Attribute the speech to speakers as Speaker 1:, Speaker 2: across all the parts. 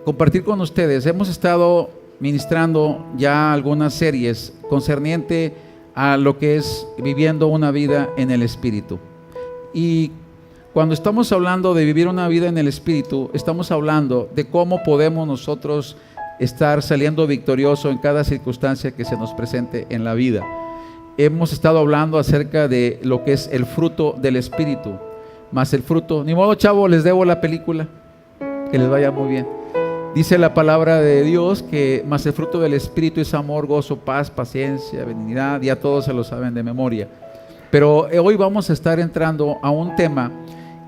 Speaker 1: compartir con ustedes. Hemos estado ministrando ya algunas series concerniente a lo que es viviendo una vida en el Espíritu. Y cuando estamos hablando de vivir una vida en el Espíritu, estamos hablando de cómo podemos nosotros estar saliendo victorioso en cada circunstancia que se nos presente en la vida. Hemos estado hablando acerca de lo que es el fruto del Espíritu, más el fruto. Ni modo, chavo, les debo la película. Que les vaya muy bien. Dice la palabra de Dios que más el fruto del Espíritu es amor, gozo, paz, paciencia, benignidad. Ya todos se lo saben de memoria. Pero hoy vamos a estar entrando a un tema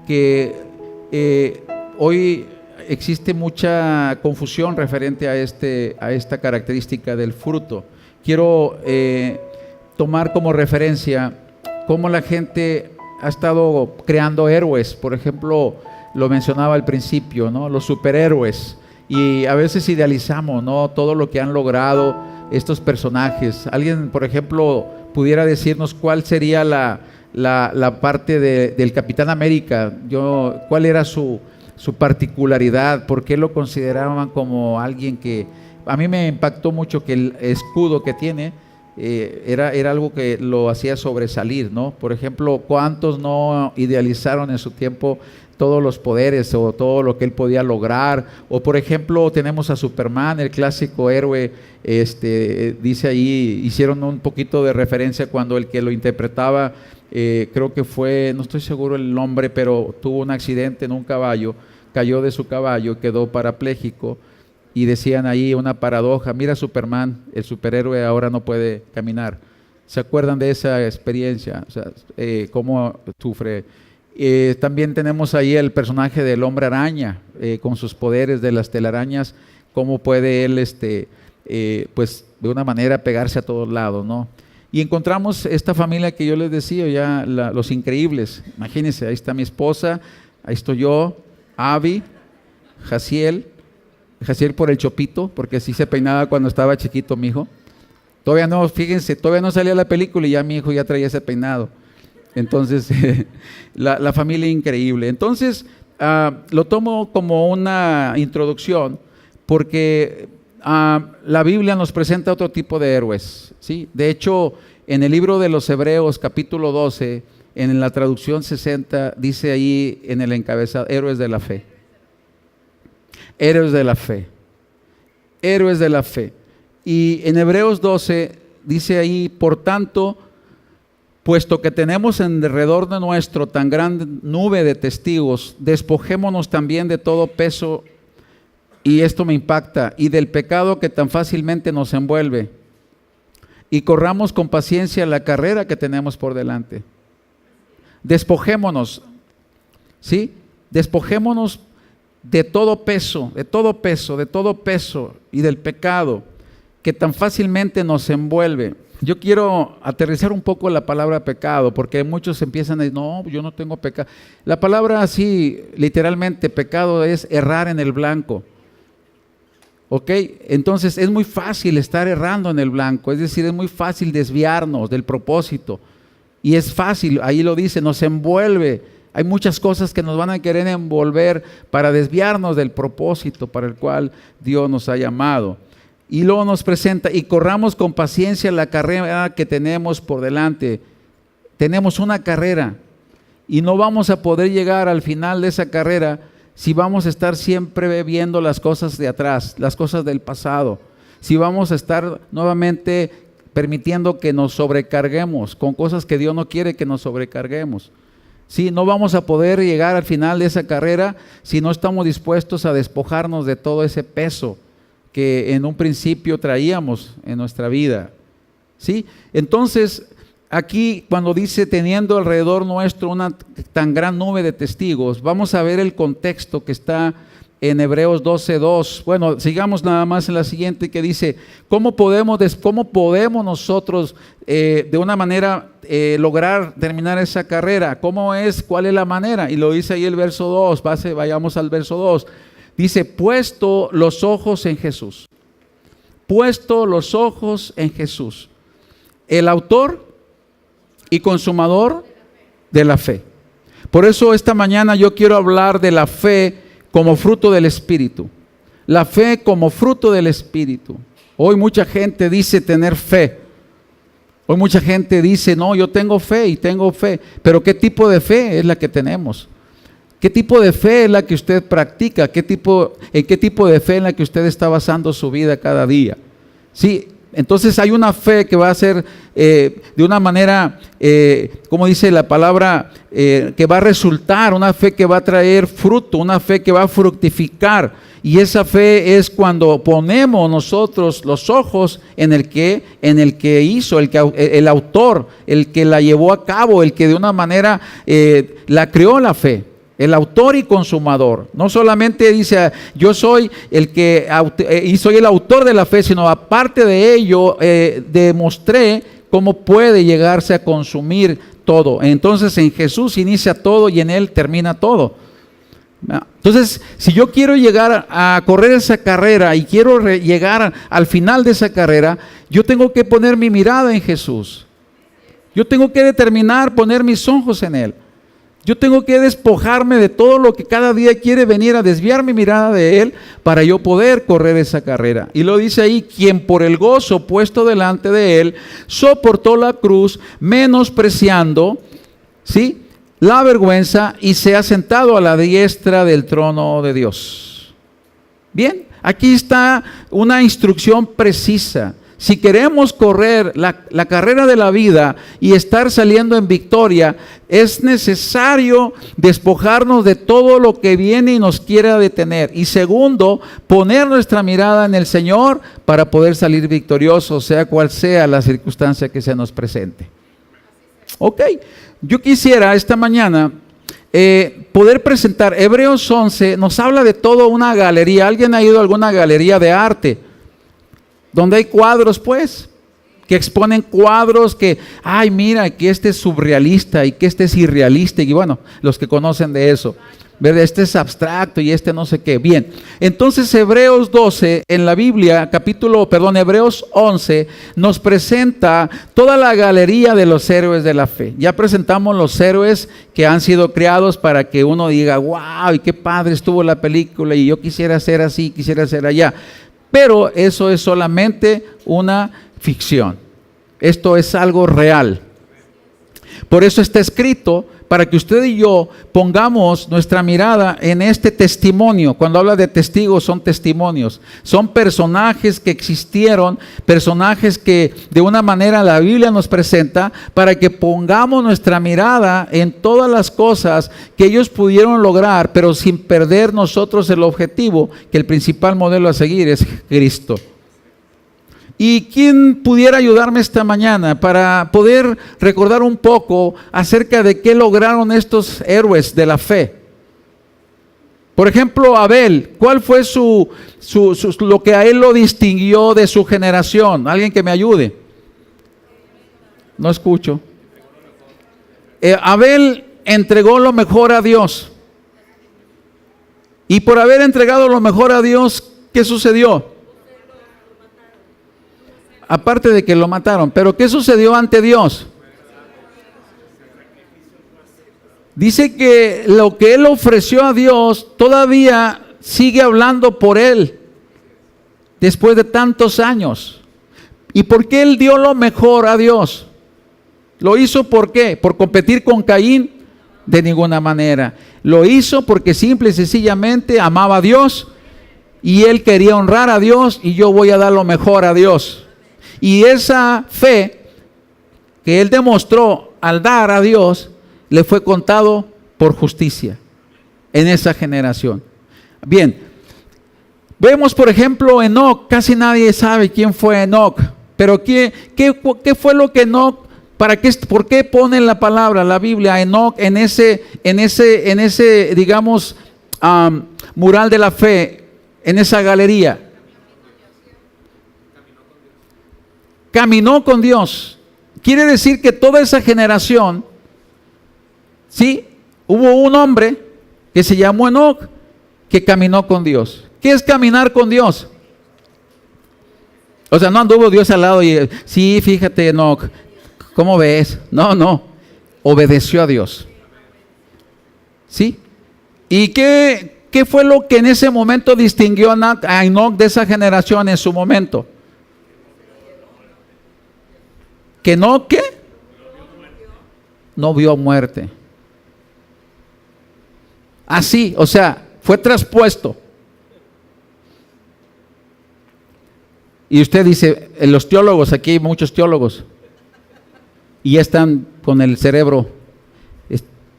Speaker 1: que hoy existe mucha confusión referente a esta característica del fruto. Quiero tomar como referencia cómo la gente ha estado creando héroes. Por ejemplo, lo mencionaba al principio, ¿no? Los superhéroes. Y a veces idealizamos, ¿no?, todo lo que han logrado estos personajes. Alguien, por ejemplo, pudiera decirnos cuál sería la parte del Capitán América. ¿Cuál era su particularidad? ¿Por qué lo consideraban como alguien que... A mí me impactó mucho que el escudo que tiene era algo que lo hacía sobresalir, ¿no? Por ejemplo, ¿cuántos no idealizaron en su tiempo todos los poderes o todo lo que él podía lograr? O por ejemplo, tenemos a Superman, el clásico héroe. Dice ahí, hicieron un poquito de referencia cuando el que lo interpretaba, creo que fue, no estoy seguro el nombre, pero tuvo un accidente en un caballo, cayó de su caballo, quedó parapléjico. Y decían ahí una paradoja: mira, Superman, el superhéroe, ahora no puede caminar. ¿Se acuerdan de esa experiencia? O sea, cómo sufre. También tenemos ahí el personaje del Hombre Araña, con sus poderes de las telarañas, cómo puede él, pues de una manera pegarse a todos lados, ¿no? Y encontramos esta familia que yo les decía, ya los increíbles. Imagínense, ahí está mi esposa, ahí estoy yo, Abby, Jaciel por el chopito, porque así se peinaba cuando estaba chiquito mi hijo. Todavía no, fíjense, todavía no salía la película y ya mi hijo ya traía ese peinado. Entonces, la familia increíble. Entonces, lo tomo como una introducción porque la Biblia nos presenta otro tipo de héroes, ¿sí? De hecho, en el libro de los Hebreos, capítulo 12, en la traducción 60, dice ahí en el encabezado: héroes de la fe. Héroes de la fe. Héroes de la fe. Y en Hebreos 12 dice ahí: por tanto, puesto que tenemos en derredor de nuestro tan grande nube de testigos, despojémonos también de todo peso, y esto me impacta, y del pecado que tan fácilmente nos envuelve, y corramos con paciencia la carrera que tenemos por delante. Despojémonos, ¿sí? Despojémonos de todo peso, y del pecado que tan fácilmente nos envuelve. Yo quiero aterrizar un poco la palabra pecado, porque muchos empiezan a decir: no, yo no tengo pecado. La palabra así, literalmente, pecado es errar en el blanco. ¿Ok? Entonces es muy fácil estar errando en el blanco, es decir, es muy fácil desviarnos del propósito. Y es fácil, ahí lo dice, nos envuelve. Hay muchas cosas que nos van a querer envolver para desviarnos del propósito para el cual Dios nos ha llamado. Y luego nos presenta: y corramos con paciencia la carrera que tenemos por delante. Tenemos una carrera y no vamos a poder llegar al final de esa carrera si vamos a estar siempre viendo las cosas de atrás, las cosas del pasado. Si vamos a estar nuevamente permitiendo que nos sobrecarguemos con cosas que Dios no quiere que nos sobrecarguemos. Sí, no vamos a poder llegar al final de esa carrera si no estamos dispuestos a despojarnos de todo ese peso que en un principio traíamos en nuestra vida. ¿Sí? Entonces, aquí cuando dice teniendo alrededor nuestro una tan gran nube de testigos, vamos a ver el contexto que está en Hebreos 12:2. Bueno, sigamos nada más en la siguiente, que dice: ¿cómo podemos nosotros de una manera lograr terminar esa carrera? ¿Cuál es la manera? Y lo dice ahí el verso 2, vayamos al verso 2. Dice: puesto los ojos en Jesús. Puesto los ojos en Jesús, el autor y consumador de la fe. Por eso esta mañana yo quiero hablar de la fe como fruto del Espíritu. La fe como fruto del Espíritu. Hoy mucha gente dice tener fe. Hoy mucha gente dice, no, yo tengo fe y tengo fe. Pero ¿qué tipo de fe es la que tenemos? ¿Qué tipo de fe es la que usted practica? ¿En qué tipo de fe es la que usted está basando su vida cada día? Sí, entonces hay una fe que va a ser de una manera, como dice la palabra, que va a resultar, una fe que va a traer fruto, una fe que va a fructificar. Y esa fe es cuando ponemos nosotros los ojos en el que hizo, el autor, el que la llevó a cabo, el que de una manera la creó la fe. El autor y consumador. No solamente dice yo soy y soy el autor de la fe, sino aparte de ello demostré cómo puede llegarse a consumir todo. Entonces en Jesús inicia todo y en Él termina todo. Entonces, si yo quiero llegar a correr esa carrera y quiero llegar al final de esa carrera, yo tengo que poner mi mirada en Jesús. Yo tengo que determinar poner mis ojos en Él. Yo tengo que despojarme de todo lo que cada día quiere venir a desviar mi mirada de Él para yo poder correr esa carrera. Y lo dice ahí, quien por el gozo puesto delante de Él soportó la cruz, menospreciando, ¿sí?, la vergüenza, y se ha sentado a la diestra del trono de Dios. Bien, aquí está una instrucción precisa. Si queremos correr la carrera de la vida y estar saliendo en victoria, es necesario despojarnos de todo lo que viene y nos quiera detener. Y segundo, poner nuestra mirada en el Señor para poder salir victoriosos, sea cual sea la circunstancia que se nos presente. Ok, yo quisiera esta mañana poder presentar Hebreos 11, nos habla de toda una galería. ¿Alguien ha ido a alguna galería de arte? Donde hay cuadros, pues, que exponen cuadros que, ay, mira, que este es surrealista y que este es irrealista. Y bueno, los que conocen de eso, ¿verdad? Este es abstracto y este no sé qué. Bien, entonces Hebreos 12 en la Biblia, Hebreos 11 nos presenta toda la galería de los héroes de la fe. Ya presentamos los héroes que han sido creados para que uno diga, wow, y qué padre estuvo la película y yo quisiera ser así, quisiera ser allá. Pero eso es solamente una ficción. Esto es algo real. Por eso está escrito, para que usted y yo pongamos nuestra mirada en este testimonio. Cuando habla de testigos, son testimonios. Son personajes que existieron, personajes que de una manera la Biblia nos presenta, para que pongamos nuestra mirada en todas las cosas que ellos pudieron lograr, pero sin perder nosotros el objetivo, que el principal modelo a seguir es Cristo. ¿Y quién pudiera ayudarme esta mañana para poder recordar un poco acerca de qué lograron estos héroes de la fe? Por ejemplo, Abel, ¿cuál fue lo que a él lo distinguió de su generación? ¿Alguien que me ayude? No escucho. Abel entregó lo mejor a Dios. Y por haber entregado lo mejor a Dios, ¿qué sucedió? Aparte de que lo mataron, pero ¿qué sucedió ante Dios? Dice que lo que él ofreció a Dios todavía sigue hablando por él después de tantos años. ¿Y por qué él dio lo mejor a Dios? ¿Lo hizo por qué? ¿Por competir con Caín? De ninguna manera. Lo hizo porque simple y sencillamente amaba a Dios y él quería honrar a Dios, y yo voy a dar lo mejor a Dios. Y esa fe que él demostró al dar a Dios, le fue contado por justicia en esa generación. Bien, vemos por ejemplo Enoc. Casi nadie sabe quién fue Enoc, pero ¿qué fue lo que Enoc? ¿Por qué pone la palabra, la Biblia, Enoc en ese digamos, mural de la fe, en esa galería? Caminó con Dios. Quiere decir que toda esa generación, sí, hubo un hombre que se llamó Enoc, que caminó con Dios. ¿Qué es caminar con Dios? O sea, no anduvo Dios al lado y, sí, fíjate, Enoc, ¿cómo ves? No, obedeció a Dios. ¿Sí? ¿Y qué qué fue lo que en ese momento distinguió a Enoc de esa generación en su momento? ¿Que no qué? No vio muerte. Así, o sea, fue traspuesto. Y usted dice, los teólogos, aquí hay muchos teólogos, y ya están con el cerebro.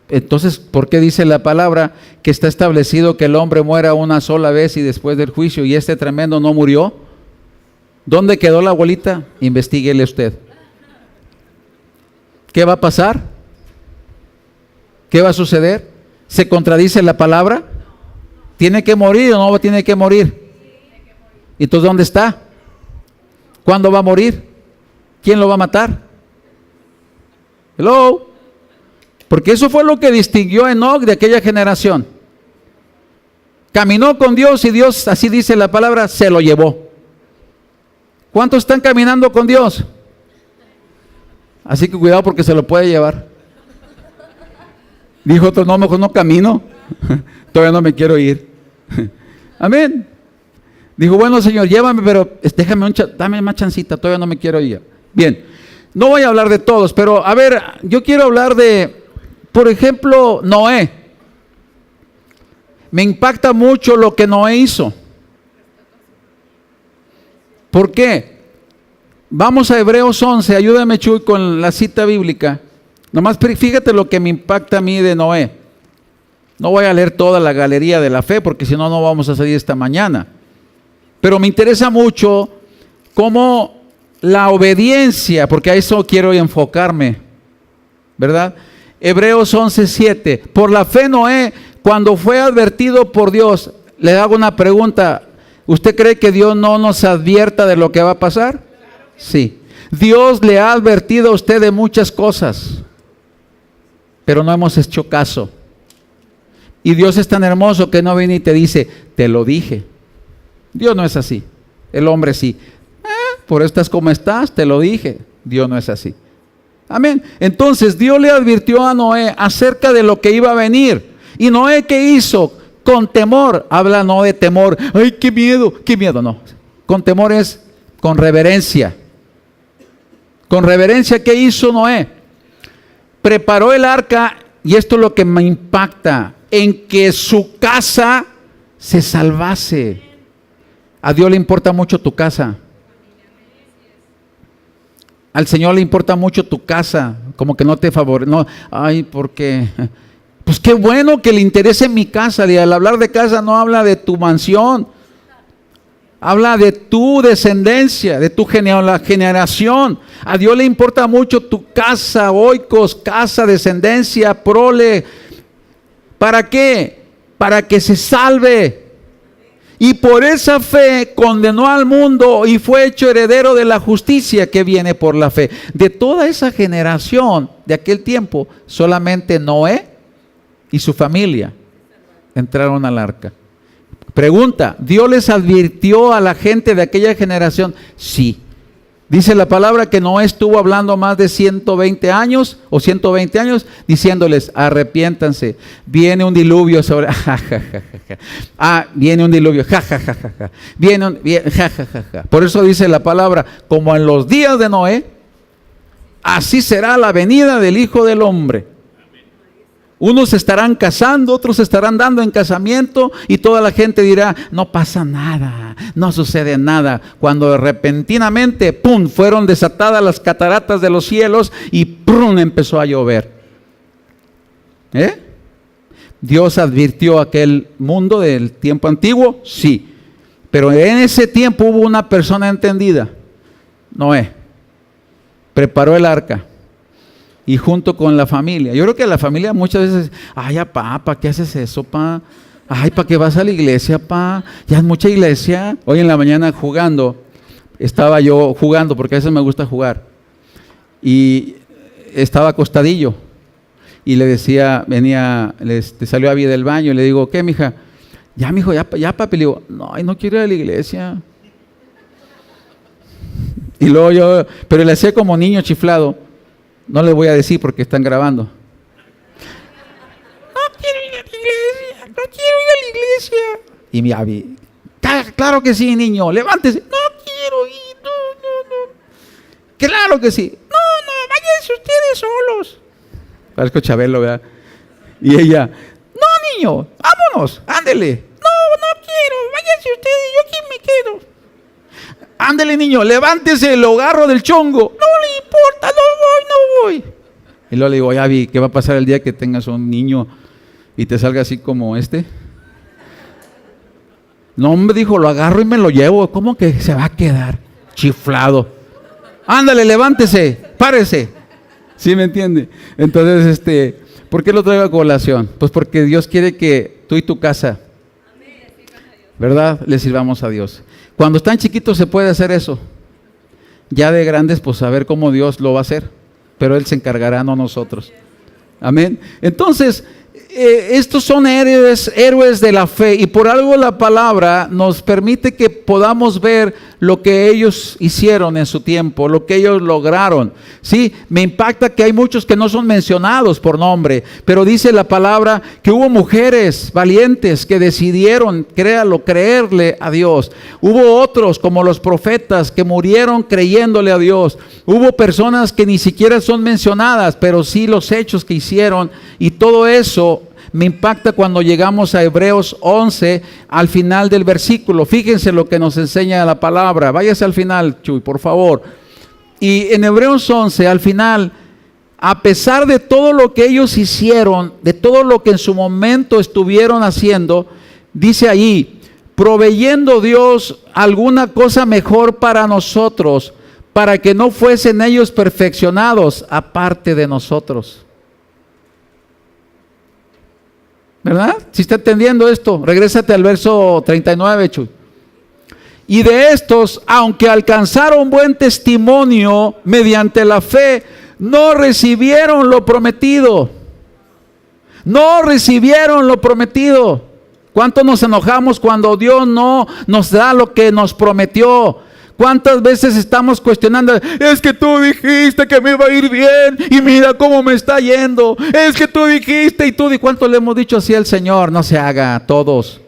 Speaker 1: Entonces, ¿por qué dice la palabra que está establecido que el hombre muera una sola vez y después del juicio, y este tremendo no murió? ¿Dónde quedó la bolita? Investíguele usted. ¿Qué va a pasar? ¿Qué va a suceder? ¿Se contradice la palabra? ¿Tiene que morir o no tiene que morir? ¿Y entonces dónde está? ¿Cuándo va a morir? ¿Quién lo va a matar? Hello. Porque eso fue lo que distinguió a Enoc de aquella generación. Caminó con Dios y Dios, así dice la palabra, se lo llevó. ¿Cuántos están caminando con Dios? Así que cuidado porque se lo puede llevar. Dijo otro, no, mejor no camino. Todavía no me quiero ir. Amén. Dijo, bueno, Señor, llévame, pero déjame dame más chancita, todavía no me quiero ir. Bien, no voy a hablar de todos, pero a ver, yo quiero hablar de, por ejemplo, Noé. Me impacta mucho lo que Noé hizo. ¿Por qué? Vamos a Hebreos 11, ayúdame Chuy con la cita bíblica. Nomás fíjate lo que me impacta a mí de Noé. No voy a leer toda la galería de la fe porque si no, no vamos a salir esta mañana. Pero me interesa mucho cómo la obediencia, porque a eso quiero enfocarme, ¿verdad? Hebreos 11:7. Por la fe Noé, cuando fue advertido por Dios, le hago una pregunta. ¿Usted cree que Dios no nos advierta de lo que va a pasar? Sí. Dios le ha advertido a usted de muchas cosas, pero no hemos hecho caso. Y Dios es tan hermoso que no viene y te dice, te lo dije. Dios no es así. El hombre sí. Por eso estás como estás, te lo dije. Dios no es así. Amén. Entonces Dios le advirtió a Noé acerca de lo que iba a venir. ¿Y Noé qué hizo? Con temor. Habla no de temor. Ay, qué miedo, qué miedo. No. Con temor es con reverencia. Con reverencia, ¿qué hizo Noé? Preparó el arca, y esto es lo que me impacta, en que su casa se salvase. A Dios le importa mucho tu casa. Al Señor le importa mucho tu casa, como que no te favorece. No, ay, porque, pues qué bueno que le interese mi casa. Y al hablar de casa no habla de tu mansión, habla de tu descendencia, de tu generación. A Dios le importa mucho tu casa, oikos, casa, descendencia, prole. ¿Para qué? Para que se salve. Y por esa fe condenó al mundo y fue hecho heredero de la justicia que viene por la fe. De toda esa generación de aquel tiempo, solamente Noé y su familia entraron al arca. Pregunta, ¿Dios les advirtió a la gente de aquella generación? Sí. Dice la palabra que Noé estuvo hablando más de 120 años o 120 años diciéndoles, arrepiéntanse, viene un diluvio sobre, viene un diluvio, Por eso dice la palabra, como en los días de Noé, así será la venida del Hijo del Hombre. Unos se estarán casando, otros se estarán dando en casamiento y toda la gente dirá, no pasa nada, no sucede nada. Cuando repentinamente, ¡pum!, fueron desatadas las cataratas de los cielos y ¡pum!, empezó a llover. ¿Dios advirtió a aquel mundo del tiempo antiguo? Sí. Pero en ese tiempo hubo una persona entendida, Noé. Preparó el arca. Y junto con la familia. Yo creo que la familia muchas veces, ay, papá, ¿para qué haces eso, pa? Ay, ¿para qué vas a la iglesia, pa? Ya es mucha iglesia. Hoy en la mañana jugando, estaba yo jugando, porque a veces me gusta jugar. Y estaba acostadillo. Y le decía, salió Abby del baño, y le digo, ¿qué, mija? Ya, mijo, ya, papi. Le digo, no quiero ir a la iglesia. Y luego pero le hacía como niño chiflado. No les voy a decir porque están grabando. No quiero ir a la iglesia, no quiero ir a la iglesia. Y mi Abby, claro que sí, niño, levántese. No quiero ir, no. Claro que sí. No, váyanse ustedes solos. Parezco Chabelo, ¿verdad? Y ella, no, niño, vámonos, ándele. No quiero, váyanse ustedes, yo aquí me quedo. Ándele, niño, levántese, lo agarro del chongo. No le importa, no voy. Y luego le digo, Abby, ¿qué va a pasar el día que tengas un niño y te salga así como este? No, me dijo, lo agarro y me lo llevo. ¿Cómo que se va a quedar chiflado? Ándale, levántese, párese. ¿Sí me entiende? Entonces, ¿por qué lo traigo a colación? Pues porque Dios quiere que tú y tu casa, ¿verdad?, le sirvamos a Dios. Cuando están chiquitos se puede hacer eso. Ya de grandes, pues a ver cómo Dios lo va a hacer. Pero Él se encargará, no nosotros. Amén. Entonces, estos son héroes de la fe, y por algo la palabra nos permite que podamos ver lo que ellos hicieron en su tiempo, lo que ellos lograron. Sí, me impacta que hay muchos que no son mencionados por nombre, pero dice la palabra que hubo mujeres valientes que decidieron, creerle a Dios. Hubo otros como los profetas que murieron creyéndole a Dios. Hubo personas que ni siquiera son mencionadas, pero sí los hechos que hicieron, y todo eso me impacta cuando llegamos a Hebreos 11, al final del versículo. Fíjense lo que nos enseña la palabra. Váyase al final, Chuy, por favor. Y en Hebreos 11, al final, a pesar de todo lo que ellos hicieron, de todo lo que en su momento estuvieron haciendo, dice allí, proveyendo Dios alguna cosa mejor para nosotros, para que no fuesen ellos perfeccionados aparte de nosotros. ¿Verdad? Si está entendiendo esto, regrésate al verso 39, Chuy. Y de estos, aunque alcanzaron buen testimonio mediante la fe, no recibieron lo prometido. No recibieron lo prometido. ¿Cuánto nos enojamos cuando Dios no nos da lo que nos prometió? ¿Cuántas veces estamos cuestionando? Es que tú dijiste que me iba a ir bien y mira cómo me está yendo. Es que tú dijiste y tú, ¿y cuánto le hemos dicho así al Señor? No se haga, todos.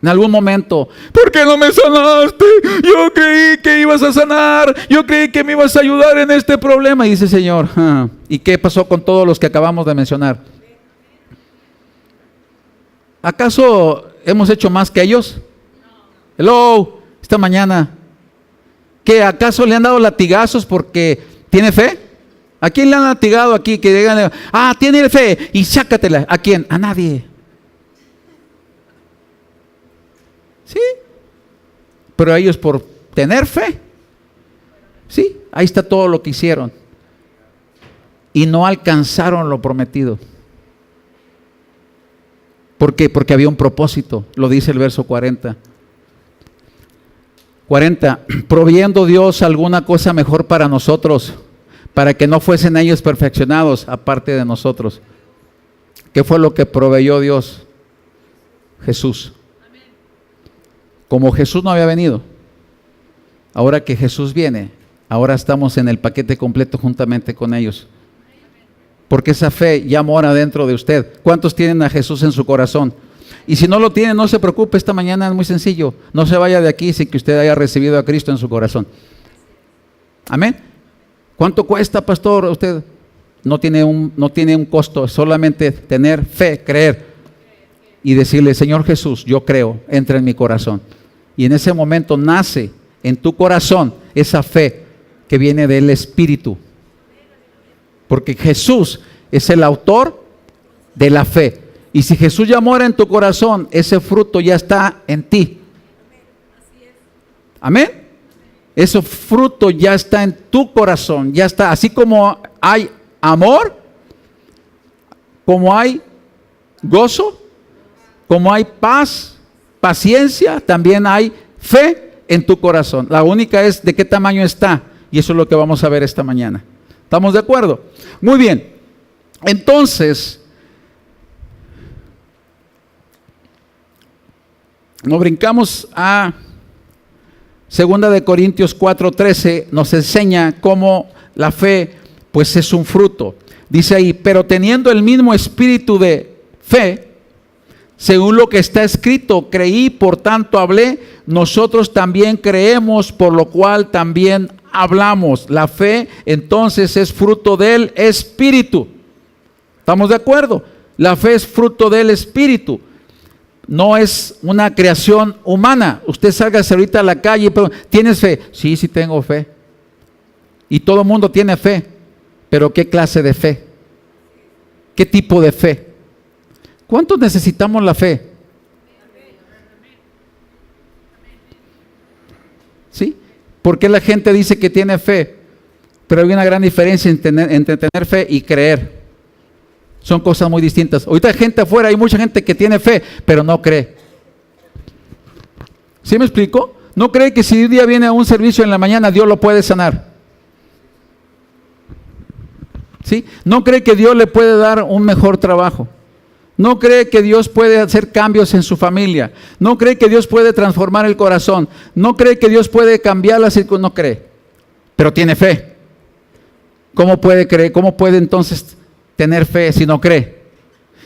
Speaker 1: En algún momento, ¿por qué no me sanaste? Yo creí que ibas a sanar, yo creí que me ibas a ayudar en este problema. Y dice el Señor, ¿y qué pasó con todos los que acabamos de mencionar? ¿Acaso hemos hecho más que ellos? Hello. Esta mañana, ¿qué acaso le han dado latigazos porque tiene fe? ¿A quién le han latigado aquí? Que digan, tiene fe y sácatela. ¿A quién? A nadie. ¿Sí? Pero ellos por tener fe, ¿sí? Ahí está todo lo que hicieron. Y no alcanzaron lo prometido. ¿Por qué? Porque había un propósito, lo dice el verso 40. Proveyendo Dios alguna cosa mejor para nosotros, para que no fuesen ellos perfeccionados aparte de nosotros. ¿Qué fue lo que proveyó Dios? Jesús. Como Jesús no había venido, ahora que Jesús viene, ahora estamos en el paquete completo juntamente con ellos. Porque esa fe ya mora dentro de usted. ¿Cuántos tienen a Jesús en su corazón? Y si no lo tiene, no se preocupe, esta mañana es muy sencillo. No se vaya de aquí sin que usted haya recibido a Cristo en su corazón. Amén. ¿Cuánto cuesta, pastor? Usted no tiene un costo, solamente tener fe, creer y decirle, Señor Jesús, yo creo, entra en mi corazón. Y en ese momento nace en tu corazón esa fe que viene del Espíritu. Porque Jesús es el autor de la fe. Y si Jesús ya mora en tu corazón, ese fruto ya está en ti. Amén. Ese fruto ya está en tu corazón, ya está. Así como hay amor, como hay gozo, como hay paz, paciencia, también hay fe en tu corazón. La única es de qué tamaño está. Y eso es lo que vamos a ver esta mañana. ¿Estamos de acuerdo? Muy bien. Entonces, nos brincamos a 2 de Corintios 4:13, nos enseña cómo la fe pues es un fruto. Dice ahí, pero teniendo el mismo espíritu de fe, Según lo que está escrito, creí, por tanto hablé. Nosotros también creemos, por lo cual también hablamos. La fe, entonces, es fruto del Espíritu. ¿Estamos de acuerdo? La fe es fruto del Espíritu. No es una creación humana. Usted salga ahorita a la calle y pregunta, ¿tienes fe? Sí, sí tengo fe. Y todo el mundo tiene fe. Pero ¿qué clase de fe? ¿Qué tipo de fe? ¿Cuántos necesitamos la fe? ¿Sí? ¿Por qué la gente dice que tiene fe? Pero hay una gran diferencia entre tener fe y creer. Son cosas muy distintas. Ahorita hay gente afuera, hay mucha gente que tiene fe, pero no cree. ¿Sí me explico? No cree que si un día viene a un servicio en la mañana, Dios lo puede sanar. ¿Sí? No cree que Dios le puede dar un mejor trabajo. No cree que Dios puede hacer cambios en su familia. No cree que Dios puede transformar el corazón. No cree que Dios puede cambiar las circunstancias. No cree. Pero tiene fe. ¿Cómo puede creer? ¿Cómo puede entonces tener fe si no cree?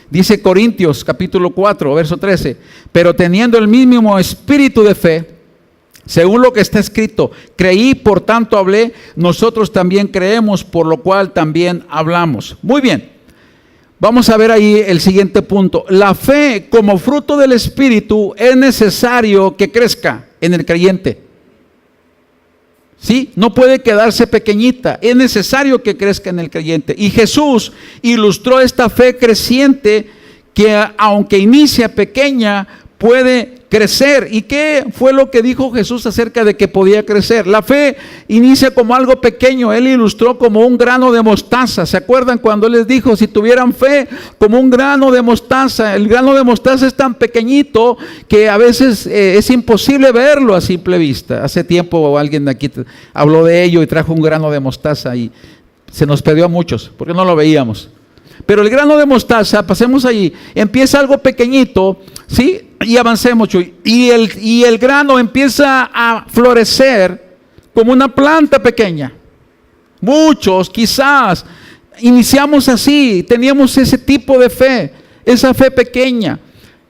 Speaker 1: Dice Corintios capítulo 4, verso 13. Pero teniendo el mismo espíritu de fe, según lo que está escrito, creí, por tanto hablé. Nosotros también creemos, por lo cual también hablamos. Muy bien. Vamos a ver ahí el siguiente punto. La fe como fruto del Espíritu es necesario que crezca en el creyente. ¿Sí? No puede quedarse pequeñita, es necesario que crezca en el creyente. Y Jesús ilustró esta fe creciente que aunque inicia pequeña, puede crecer. ¿Y qué fue lo que dijo Jesús acerca de que podía crecer? La fe inicia como algo pequeño. Él ilustró como un grano de mostaza. ¿Se acuerdan cuando Él les dijo, si tuvieran fe como un grano de mostaza? El grano de mostaza es tan pequeñito que a veces es imposible verlo a simple vista. Hace tiempo alguien de aquí habló de ello y trajo un grano de mostaza y se nos perdió a muchos porque no lo veíamos. Pero el grano de mostaza, pasemos allí, empieza algo pequeñito, ¿sí? Y avancemos, Chuy. Y el grano empieza a florecer como una planta pequeña. Muchos, quizás, iniciamos así, teníamos ese tipo de fe, esa fe pequeña,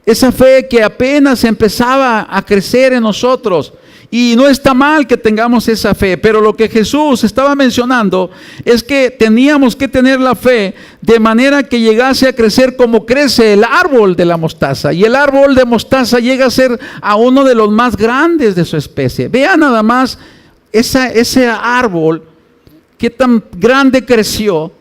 Speaker 1: esa fe que apenas empezaba a crecer en nosotros. Y no está mal que tengamos esa fe, pero lo que Jesús estaba mencionando es que teníamos que tener la fe de manera que llegase a crecer como crece el árbol de la mostaza. Y el árbol de mostaza llega a ser a uno de los más grandes de su especie. Vean nada más ese árbol, qué tan grande creció.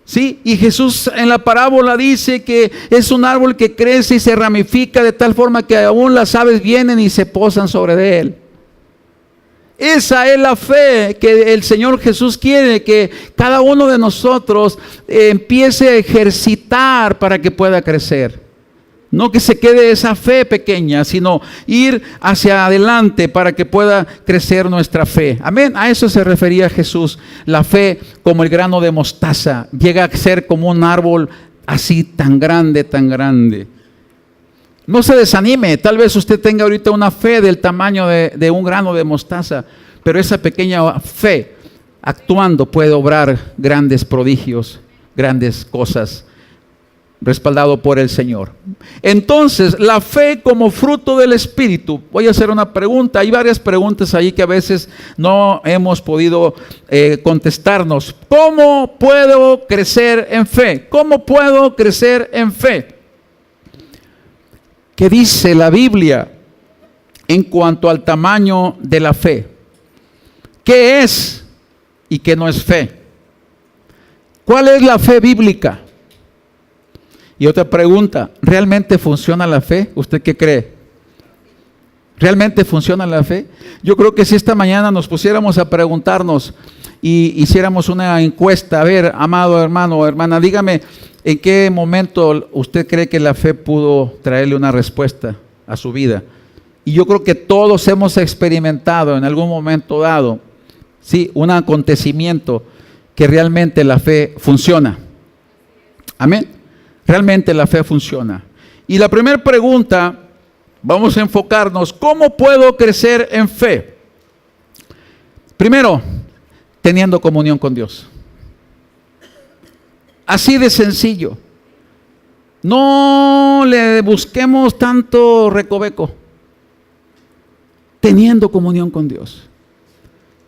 Speaker 1: ¿Sí? Y Jesús en la parábola dice que es un árbol que crece y se ramifica de tal forma que aún las aves vienen y se posan sobre él. Esa es la fe que el Señor Jesús quiere que cada uno de nosotros empiece a ejercitar para que pueda crecer. No que se quede esa fe pequeña, sino ir hacia adelante para que pueda crecer nuestra fe. Amén. A eso se refería Jesús. La fe como el grano de mostaza llega a ser como un árbol así tan grande, tan grande. No se desanime, tal vez usted tenga ahorita una fe del tamaño de un grano de mostaza, pero esa pequeña fe actuando puede obrar grandes prodigios, grandes cosas, respaldado por el Señor. Entonces, la fe como fruto del Espíritu. Voy a hacer una pregunta, hay varias preguntas ahí que a veces no hemos podido contestarnos. ¿Cómo puedo crecer en fe? ¿Cómo puedo crecer en fe? ¿Qué dice la Biblia en cuanto al tamaño de la fe? ¿Qué es y qué no es fe? ¿Cuál es la fe bíblica? Y otra pregunta, ¿realmente funciona la fe? ¿Usted qué cree? ¿Realmente funciona la fe? Yo creo que si esta mañana nos pusiéramos a preguntarnos y hiciéramos una encuesta, a ver, amado hermano o hermana, dígame, ¿en qué momento usted cree que la fe pudo traerle una respuesta a su vida? Y yo creo que todos hemos experimentado en algún momento dado, sí, un acontecimiento que realmente la fe funciona. Amén. Realmente la fe funciona. Y la primera pregunta, vamos a enfocarnos, ¿cómo puedo crecer en fe? Primero, teniendo comunión con Dios. Así de sencillo. No le busquemos tanto recoveco. Teniendo comunión con Dios.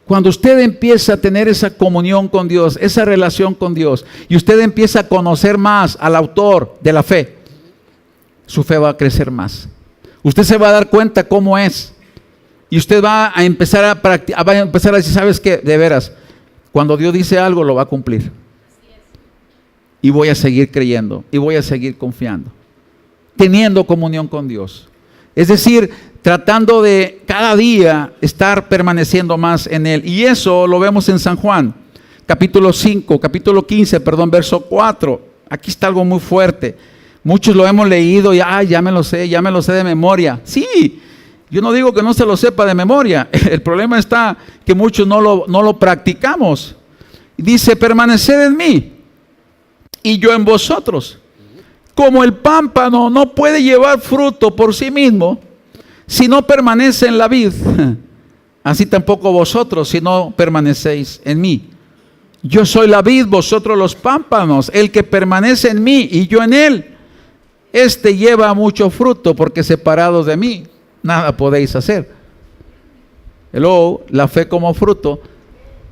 Speaker 1: Cuando usted empieza a tener esa comunión con Dios, esa relación con Dios, y usted empieza a conocer más al autor de la fe, su fe va a crecer más. Usted se va a dar cuenta cómo es. Y usted va a empezar a practicar, va a empezar a decir, ¿sabes qué? De veras, cuando Dios dice algo, lo va a cumplir. Y voy a seguir creyendo, y voy a seguir confiando. Teniendo comunión con Dios. Es decir, tratando de cada día estar permaneciendo más en Él. Y eso lo vemos en San Juan, capítulo 15, verso 4. Aquí está algo muy fuerte. Muchos lo hemos leído y ya me lo sé de memoria. Sí, yo no digo que no se lo sepa de memoria. El problema está que muchos no lo practicamos. Dice, permaneced en mí y yo en vosotros. Como el pámpano no puede llevar fruto por sí mismo si no permanece en la vid, así tampoco vosotros si no permanecéis en mí. Yo soy la vid, vosotros los pámpanos. El que permanece en mí y yo en él, este lleva mucho fruto, porque separados de mí nada podéis hacer. Luego, la fe como fruto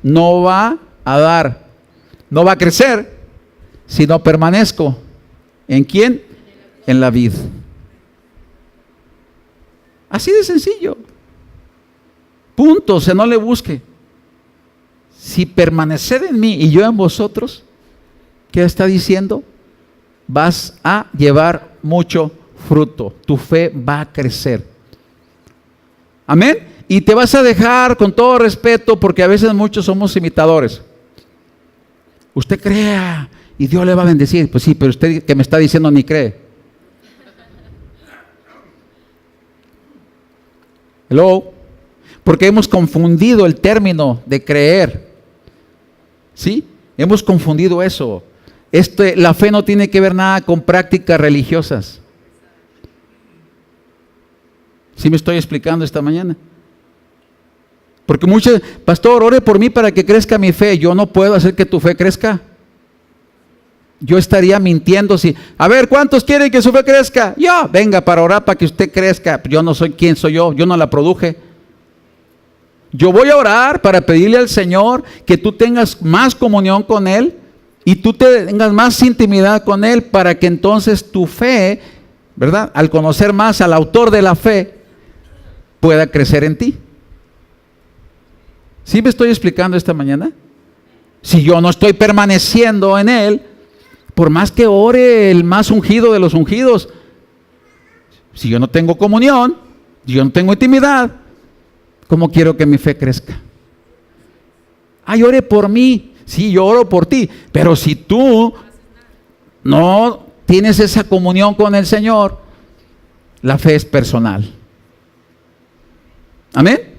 Speaker 1: no va a dar, no va a crecer si no permanezco. ¿En quién? En la vid. Así de sencillo. Punto, o sea, no le busque. Si permaneced en mí y yo en vosotros, ¿qué está diciendo? Vas a llevar mucho fruto. Tu fe va a crecer. Amén. Y te vas a dejar, con todo respeto, porque a veces muchos somos imitadores. Usted crea y Dios le va a bendecir. Pues sí, pero usted que me está diciendo ni cree. Hello. Porque hemos confundido el término de creer. ¿Sí? Hemos confundido eso. La fe no tiene que ver nada con prácticas religiosas. ¿Sí me estoy explicando esta mañana? Porque muchos, pastor, ore por mí para que crezca mi fe. Yo no puedo hacer que tu fe crezca. Yo estaría mintiendo si, a ver, ¿cuántos quieren que su fe crezca? Yo, venga para orar para que usted crezca. Yo no soy quien soy yo no la produje. Yo voy a orar para pedirle al Señor que tú tengas más comunión con Él y tú tengas más intimidad con Él, para que entonces tu fe, ¿verdad?, al conocer más al autor de la fe, pueda crecer en ti. ¿Sí me estoy explicando esta mañana? Si yo no estoy permaneciendo en Él, por más que ore el más ungido de los ungidos, si yo no tengo comunión, yo no tengo intimidad, ¿cómo quiero que mi fe crezca? Ay, ore por mí. Sí, yo oro por ti. Pero si tú no tienes esa comunión con el Señor, la fe es personal. Amén.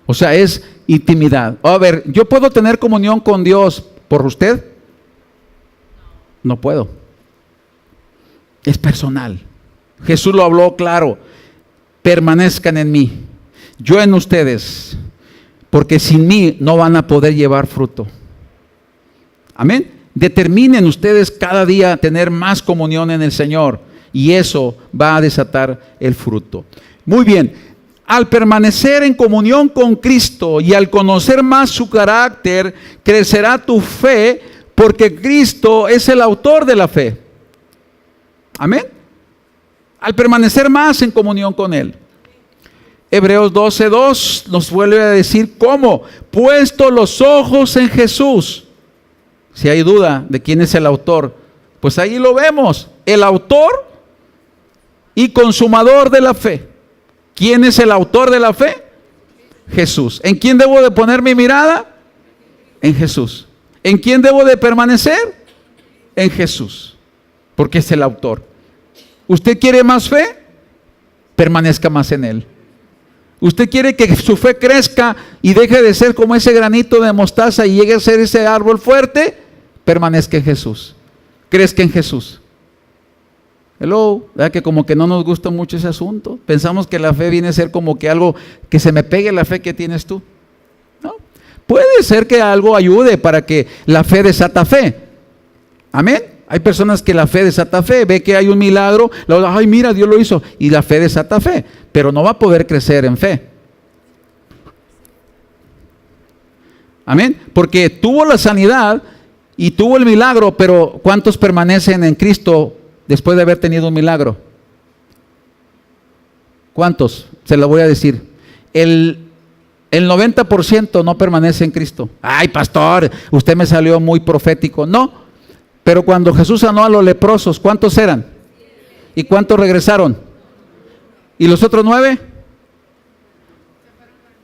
Speaker 1: O sea, es intimidad. A ver, ¿yo puedo tener comunión con Dios por usted? No puedo. Es personal. Jesús lo habló claro. Permanezcan en mí, yo en ustedes, porque sin mí no van a poder llevar fruto. Amén. Determinen ustedes cada día tener más comunión en el Señor, y eso va a desatar el fruto. Muy bien. Al permanecer en comunión con Cristo y al conocer más su carácter, crecerá tu fe, porque Cristo es el autor de la fe. Amén. Al permanecer más en comunión con Él. Hebreos 12:2 nos vuelve a decir cómo, puesto los ojos en Jesús. Si hay duda de quién es el autor, pues ahí lo vemos, el autor y consumador de la fe. ¿Quién es el autor de la fe? Jesús. ¿En quién debo de poner mi mirada? En Jesús. ¿En quién debo de permanecer? En Jesús, porque es el autor. ¿Usted quiere más fe? Permanezca más en Él. ¿Usted quiere que su fe crezca y deje de ser como ese granito de mostaza y llegue a ser ese árbol fuerte? Permanezca en Jesús. Crezca en Jesús. Hello, ¿verdad que como que no nos gusta mucho ese asunto? Pensamos que la fe viene a ser como que algo que se me pegue la fe que tienes tú. No. Puede ser que algo ayude para que la fe desata fe. Amén. Hay personas que la fe desata fe, ve que hay un milagro, ay, mira, Dios lo hizo, y la fe desata fe, pero no va a poder crecer en fe. Amén, porque tuvo la sanidad y tuvo el milagro, pero ¿cuántos permanecen en Cristo después de haber tenido un milagro? ¿Cuántos? Se lo voy a decir. El 90% no permanece en Cristo. Ay, pastor, usted me salió muy profético. No, pero cuando Jesús sanó a los leprosos, ¿cuántos eran? ¿Y cuántos regresaron? ¿Y los otros 9?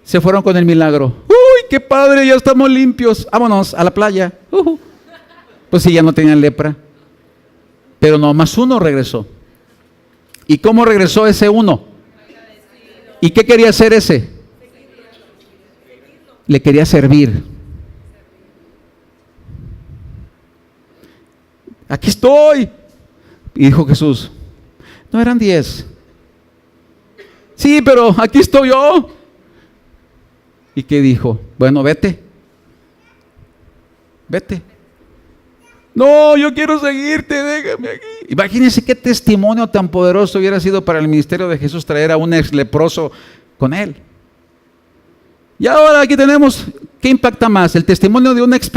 Speaker 1: Se fueron con el milagro. ¡Uy, qué padre! Ya estamos limpios. Vámonos a la playa. Pues sí, ya no tenían lepra. Pero nomás uno regresó. ¿Y cómo regresó ese uno? ¿Y qué quería hacer ese? Le quería servir. Aquí estoy. Y dijo Jesús, no eran 10. Sí, pero aquí estoy yo. ¿Y qué dijo? Bueno, vete. Vete. No, yo quiero seguirte, déjame aquí. Imagínense qué testimonio tan poderoso hubiera sido para el ministerio de Jesús traer a un ex leproso con él. Y ahora aquí tenemos, ¿qué impacta más? ¿El testimonio de un ex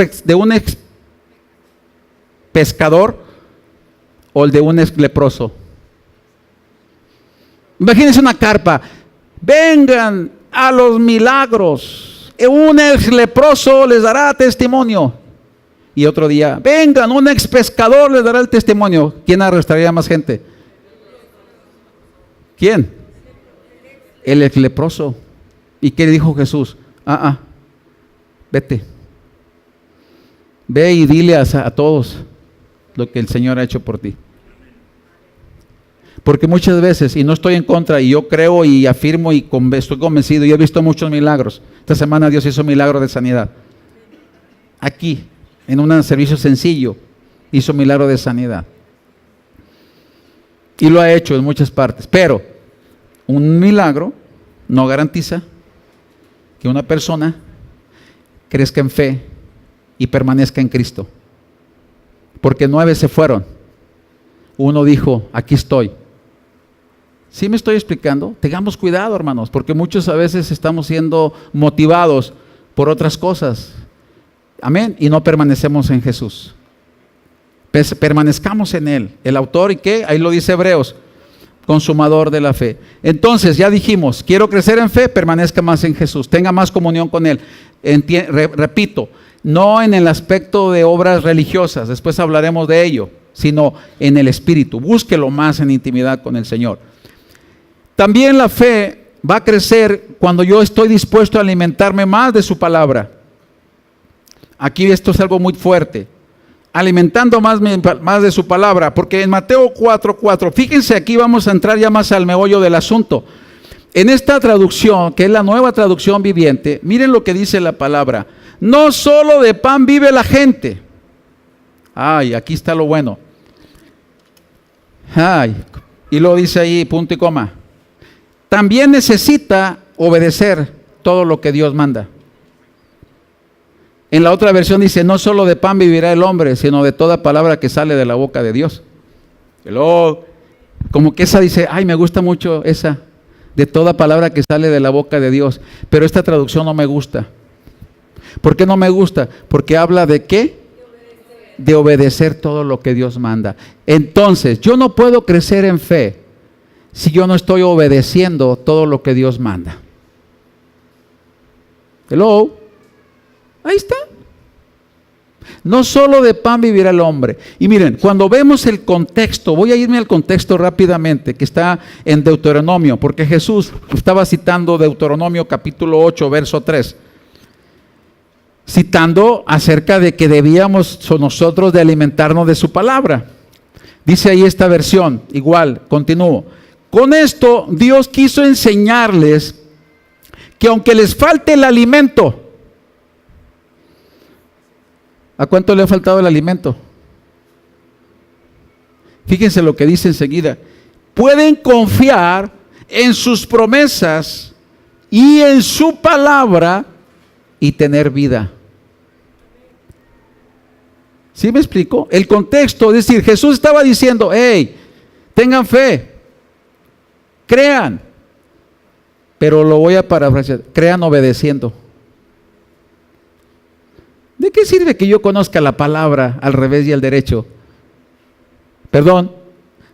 Speaker 1: pescador o el de un ex leproso? Imagínense una carpa. Vengan a los milagros. Un ex leproso les dará testimonio. Y otro día, vengan, un ex pescador les dará el testimonio. ¿Quién arrastraría más gente? ¿Quién? El ex leproso. ¿Y qué le dijo Jesús? Vete. Ve y dile a todos lo que el Señor ha hecho por ti. Porque muchas veces, y no estoy en contra, y yo creo y afirmo y estoy convencido, y he visto muchos milagros. Esta semana Dios hizo milagro de sanidad. Aquí, en un servicio sencillo, hizo milagro de sanidad. Y lo ha hecho en muchas partes. Pero un milagro no garantiza que una persona crezca en fe y permanezca en Cristo. Porque 9 se fueron. Uno dijo, aquí estoy. ¿Sí me estoy explicando? Tengamos cuidado, hermanos, porque muchos a veces estamos siendo motivados por otras cosas. Amén. Y no permanecemos en Jesús. Permanezcamos en Él. El autor, ¿y qué? Ahí lo dice Hebreos, consumador de la fe. Entonces, ya dijimos, quiero crecer en fe, permanezca más en Jesús, tenga más comunión con Él. Repito, no en el aspecto de obras religiosas, después hablaremos de ello, sino en el Espíritu. Búsquelo más en intimidad con el Señor. También la fe va a crecer cuando yo estoy dispuesto a alimentarme más de su palabra. Aquí esto es algo muy fuerte. Alimentando más de su palabra, porque en Mateo 4:4, fíjense, aquí vamos a entrar ya más al meollo del asunto. En esta traducción, que es la Nueva Traducción Viviente, miren lo que dice la palabra: no solo de pan vive la gente. Ay, aquí está lo bueno. Ay, y lo dice ahí, punto y coma. También necesita obedecer todo lo que Dios manda. En la otra versión dice, no solo de pan vivirá el hombre, sino de toda palabra que sale de la boca de Dios. Luego, como que esa dice, ay, me gusta mucho esa, de toda palabra que sale de la boca de Dios. Pero esta traducción no me gusta. ¿Por qué no me gusta? Porque habla de ¿qué? De obedecer todo lo que Dios manda. Entonces, yo no puedo crecer en fe si yo no estoy obedeciendo todo lo que Dios manda. Hello. Ahí está. No solo de pan vivirá el hombre. Y miren, cuando vemos el contexto, voy a irme al contexto rápidamente, que está en Deuteronomio, porque Jesús estaba citando Deuteronomio capítulo 8, verso 3. Citando acerca de que debíamos nosotros de alimentarnos de su palabra. Dice ahí esta versión, igual, continúo. Con esto Dios quiso enseñarles que aunque les falte el alimento, ¿a cuánto le ha faltado el alimento? Fíjense lo que dice enseguida. Pueden confiar en sus promesas y en su palabra y tener vida. ¿Sí me explico? El contexto, es decir, Jesús estaba diciendo, hey, tengan fe, crean, pero lo voy a parafrasear, crean obedeciendo. ¿De qué sirve que yo conozca la palabra al revés y al derecho? Perdón,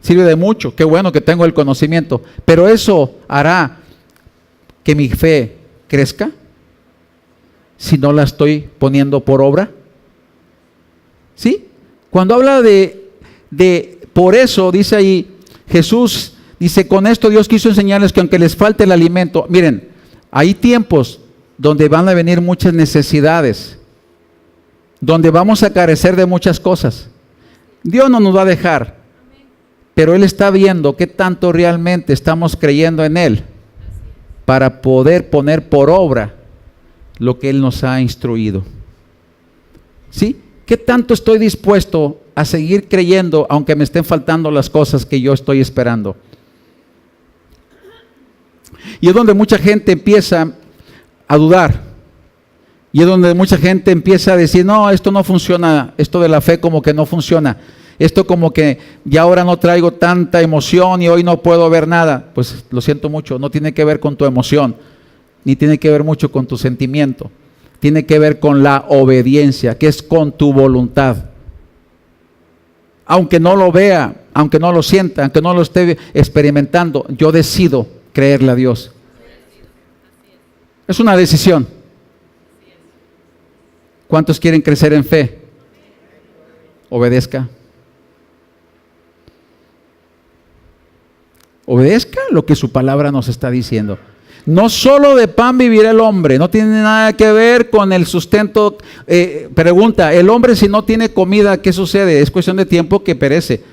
Speaker 1: sirve de mucho, qué bueno que tengo el conocimiento, pero eso hará que mi fe crezca si no la estoy poniendo por obra. ¿Sí? Cuando habla por eso, dice ahí, Jesús dice, con esto Dios quiso enseñarles que aunque les falte el alimento, miren, hay tiempos donde van a venir muchas necesidades, donde vamos a carecer de muchas cosas. Dios no nos va a dejar, pero Él está viendo qué tanto realmente estamos creyendo en Él para poder poner por obra lo que Él nos ha instruido. ¿Sí? ¿Qué tanto estoy dispuesto a seguir creyendo aunque me estén faltando las cosas que yo estoy esperando? Y es donde mucha gente empieza a dudar. Y es donde mucha gente empieza a decir, no, esto no funciona, esto de la fe como que no funciona. Esto como que ya ahora no traigo tanta emoción y hoy no puedo ver nada. Pues lo siento mucho, no tiene que ver con tu emoción, ni tiene que ver mucho con tu sentimiento. Tiene que ver con la obediencia, que es con tu voluntad. Aunque no lo vea, aunque no lo sienta, aunque no lo esté experimentando, yo decido creerle a Dios. Es una decisión. ¿Cuántos quieren crecer en fe? Obedezca. Obedezca lo que su palabra nos está diciendo. No solo de pan vivirá el hombre, no tiene nada que ver con el sustento. Pregunta, el hombre si no tiene comida, ¿qué sucede? Es cuestión de tiempo que perece.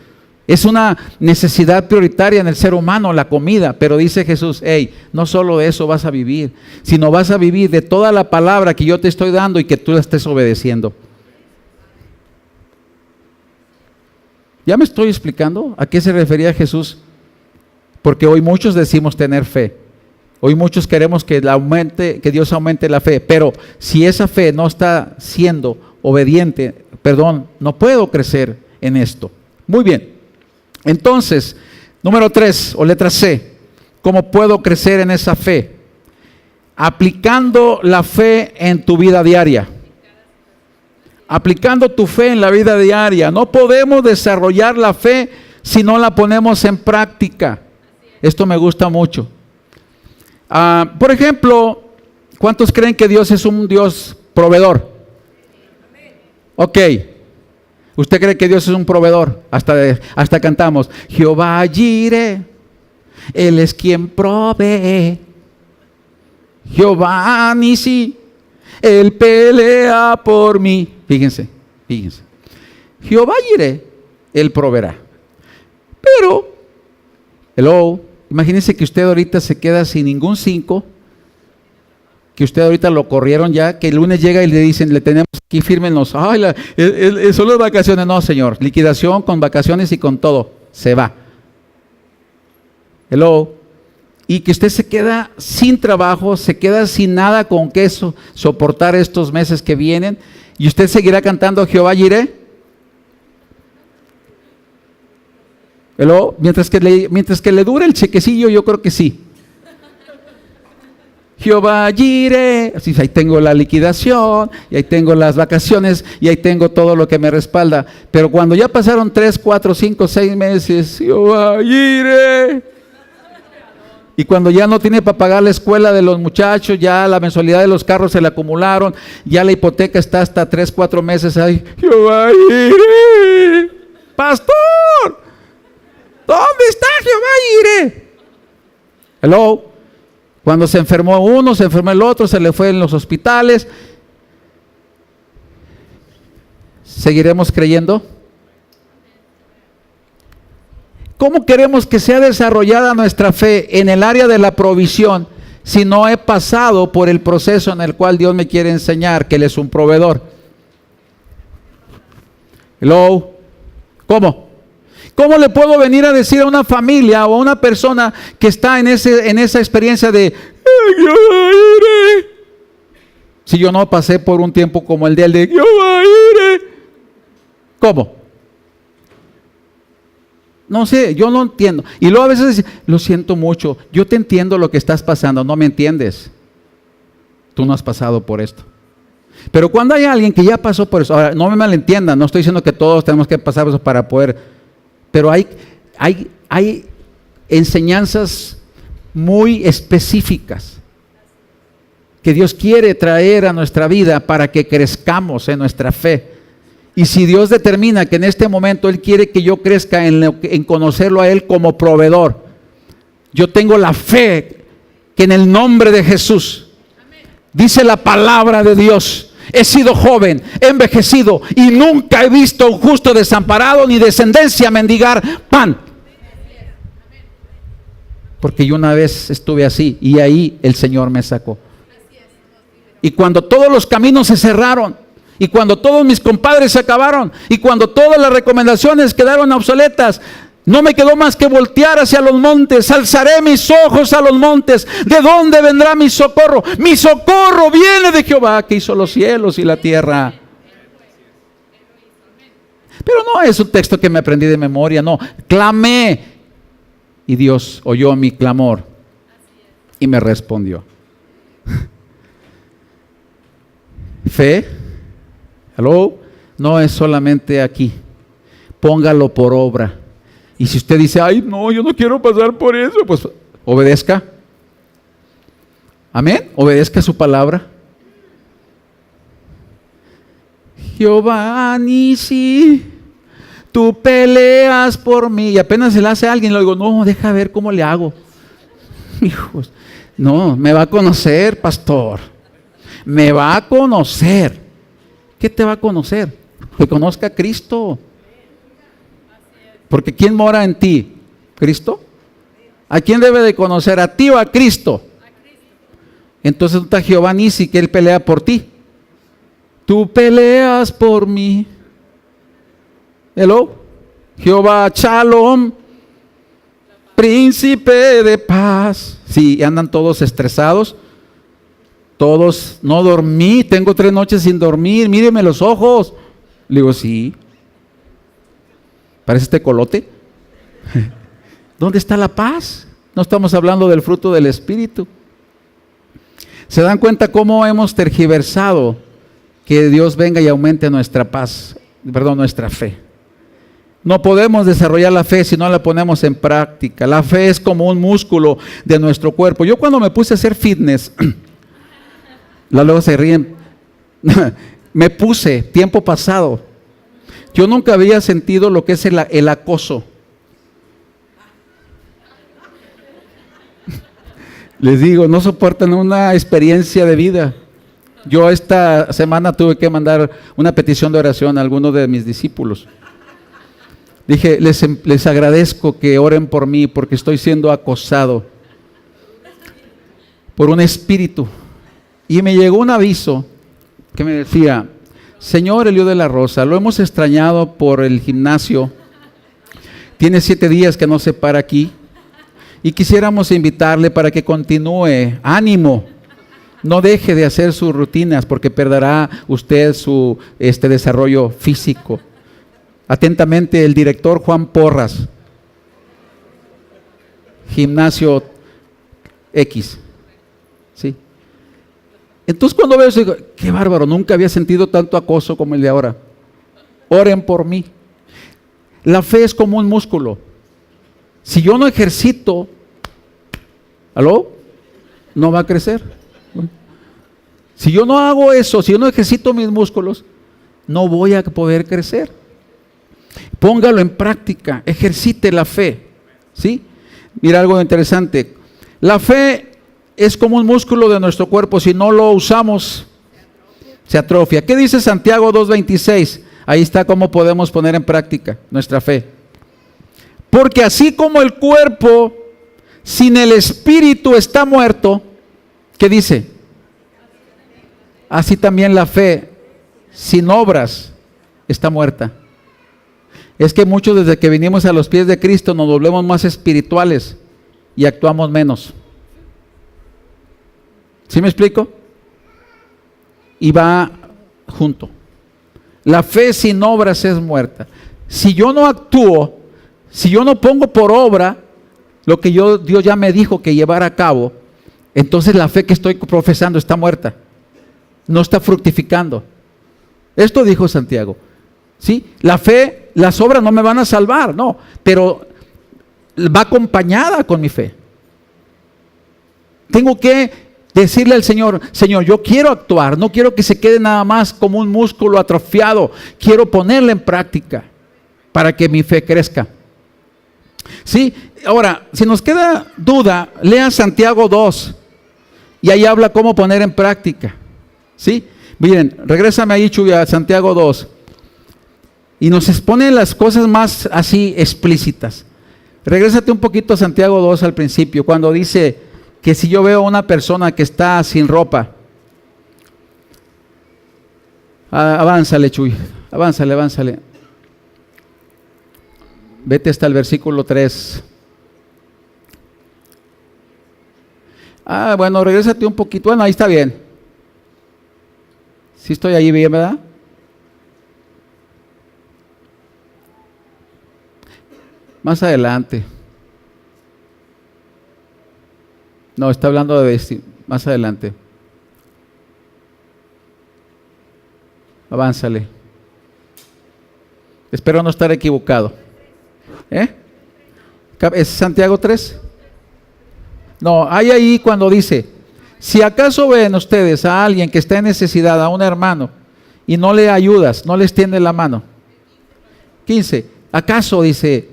Speaker 1: Es una necesidad prioritaria en el ser humano, la comida, pero dice Jesús, hey, no solo de eso vas a vivir, sino vas a vivir de toda la palabra que yo te estoy dando y que tú la estés obedeciendo. ¿Ya me estoy explicando a qué se refería Jesús? Porque hoy muchos decimos tener fe. Hoy muchos queremos que Dios aumente la fe, pero si esa fe no está siendo obediente, no puedo crecer en esto. Muy bien. Entonces, número 3 o letra C, ¿cómo puedo crecer en esa fe? Aplicando la fe en tu vida diaria. Aplicando tu fe en la vida diaria. No podemos desarrollar la fe si no la ponemos en práctica. Esto me gusta mucho. Por ejemplo, ¿cuántos creen que Dios es un Dios proveedor? Ok. ¿Usted cree que Dios es un proveedor? Hasta cantamos, Jehová Jireh, Él es quien provee. Jehová Nisi, Él pelea por mí. Fíjense. Jehová Jireh, Él proveerá. Pero, imagínense que usted ahorita se queda sin ningún 5, que usted ahorita lo corrieron ya, que el lunes llega y le dicen, le tenemos aquí, fírmenos. Ay, son las vacaciones. No, señor, liquidación con vacaciones y con todo, se va. Y que usted se queda sin trabajo, se queda sin nada con que soportar estos meses que vienen, y usted seguirá cantando Jehová Jireh. Mientras que le dure el chequecillo, yo creo que sí. Jehová Jireh, así, ahí tengo la liquidación, y ahí tengo las vacaciones, y ahí tengo todo lo que me respalda. Pero cuando ya pasaron 3, 4, 5, 6 meses, Jehová Jireh, y cuando ya no tiene para pagar la escuela de los muchachos, ya la mensualidad de los carros se le acumularon, ya la hipoteca está hasta 3, 4 meses ahí, Jehová Jireh, pastor, ¿dónde está Jehová Jireh? Cuando se enfermó uno, se enfermó el otro, se le fue en los hospitales. ¿Seguiremos creyendo? ¿Cómo queremos que sea desarrollada nuestra fe en el área de la provisión si no he pasado por el proceso en el cual Dios me quiere enseñar que Él es un proveedor? ¿Cómo? ¿Cómo le puedo venir a decir a una familia o a una persona que está en esa experiencia de si yo no pasé por un tiempo como el de él de Jehová Jireh? ¿Cómo? No sé, yo no entiendo. Y luego a veces dice, lo siento mucho, yo te entiendo lo que estás pasando, no me entiendes. Tú no has pasado por esto. Pero cuando hay alguien que ya pasó por eso, ahora no me malentiendan, no estoy diciendo que todos tenemos que pasar por eso para poder, pero hay enseñanzas muy específicas que Dios quiere traer a nuestra vida para que crezcamos en nuestra fe. Y si Dios determina que en este momento Él quiere que yo crezca en conocerlo a Él como proveedor, yo tengo la fe que en el nombre de Jesús, dice la palabra de Dios, he sido joven, he envejecido y nunca he visto a un justo desamparado ni descendencia mendigar pan. Porque yo una vez estuve así y ahí el Señor me sacó. Y cuando todos los caminos se cerraron, y cuando todos mis compadres se acabaron, y cuando todas las recomendaciones quedaron obsoletas, no me quedó más que voltear hacia los montes. Alzaré mis ojos a los montes. ¿De dónde vendrá mi socorro? Mi socorro viene de Jehová, que hizo los cielos y la tierra. Pero no es un texto que me aprendí de memoria, no. Clamé y Dios oyó mi clamor y me respondió. Fe, ¿aló? No es solamente aquí. Póngalo por obra. Y si usted dice, ay, no, yo no quiero pasar por eso, pues obedezca. Amén. Obedezca su palabra. Jehová Nisi, tú peleas por mí. Y apenas se le hace a alguien, le digo, no, deja ver cómo le hago. Hijos, no, me va a conocer, pastor. Me va a conocer. ¿Qué te va a conocer? Que conozca a Cristo. Porque ¿quién mora en ti? ¿Cristo? ¿A quién debe de conocer? ¿A ti o a Cristo? Entonces está Jehová Nisi, que Él pelea por ti. Tú peleas por mí. Hello. Jehová Shalom, príncipe de paz. Sí, andan todos estresados. Todos, no dormí, tengo 3 noches sin dormir, míreme los ojos. Le digo, sí. ¿Parece tecolote? ¿Dónde está la paz? No estamos hablando del fruto del Espíritu. ¿Se dan cuenta cómo hemos tergiversado que Dios venga y aumente nuestra paz, nuestra fe? No podemos desarrollar la fe si no la ponemos en práctica. La fe es como un músculo de nuestro cuerpo. Yo cuando me puse a hacer fitness, luego se ríen, me puse tiempo pasado. Yo nunca había sentido lo que es el acoso. Les digo, no soportan una experiencia de vida. Yo esta semana tuve que mandar una petición de oración a algunos de mis discípulos. Dije, les agradezco que oren por mí porque estoy siendo acosado por un espíritu. Y me llegó un aviso que me decía, señor Elio de la Rosa, lo hemos extrañado por el gimnasio. Tiene 7 días que no se para aquí. Y quisiéramos invitarle para que continúe. Ánimo. No deje de hacer sus rutinas porque perderá usted su desarrollo físico. Atentamente, el director Juan Porras. Gimnasio X. ¿Sí? Entonces cuando veo eso digo, qué bárbaro, nunca había sentido tanto acoso como el de ahora. Oren por mí. La fe es como un músculo. Si yo no ejercito, ¿aló? No va a crecer. Si yo no hago eso, si yo no ejercito mis músculos, no voy a poder crecer. Póngalo en práctica, ejercite la fe. ¿Sí? Mira algo interesante. La fe es como un músculo de nuestro cuerpo, si no lo usamos, se atrofia. ¿Qué dice Santiago 2:26? Ahí está cómo podemos poner en práctica nuestra fe. Porque así como el cuerpo sin el espíritu está muerto, ¿qué dice? Así también la fe sin obras está muerta. Es que muchos desde que vinimos a los pies de Cristo nos volvemos más espirituales y actuamos menos. ¿Sí me explico? Y va junto. La fe sin obras es muerta. Si yo no actúo, si yo no pongo por obra lo que Dios ya me dijo que llevara a cabo, entonces la fe que estoy profesando está muerta. No está fructificando. Esto dijo Santiago. ¿Sí? La fe, las obras no me van a salvar, no, pero va acompañada con mi fe. Tengo que decirle al Señor, Señor, yo quiero actuar, no quiero que se quede nada más como un músculo atrofiado, quiero ponerla en práctica para que mi fe crezca. ¿Sí? Ahora, si nos queda duda, lea Santiago 2 y ahí habla cómo poner en práctica. ¿Sí? Miren, regrésame ahí, Chuy, a Santiago 2 y nos expone las cosas más así explícitas. Regrésate un poquito a Santiago 2 al principio, cuando dice que si yo veo a una persona que está sin ropa, avánzale, Chuy, avánzale. Vete hasta el versículo 3. Bueno, regrésate un poquito. Bueno, ahí está bien. Sí estoy ahí bien, ¿verdad? Más adelante. No, está hablando de vestir. Más adelante. Avánzale. Espero no estar equivocado. ¿Es Santiago 3? No, hay ahí cuando dice, si acaso ven ustedes a alguien que está en necesidad, a un hermano, y no le ayudas, no le extiende la mano. 15. ¿Acaso, dice,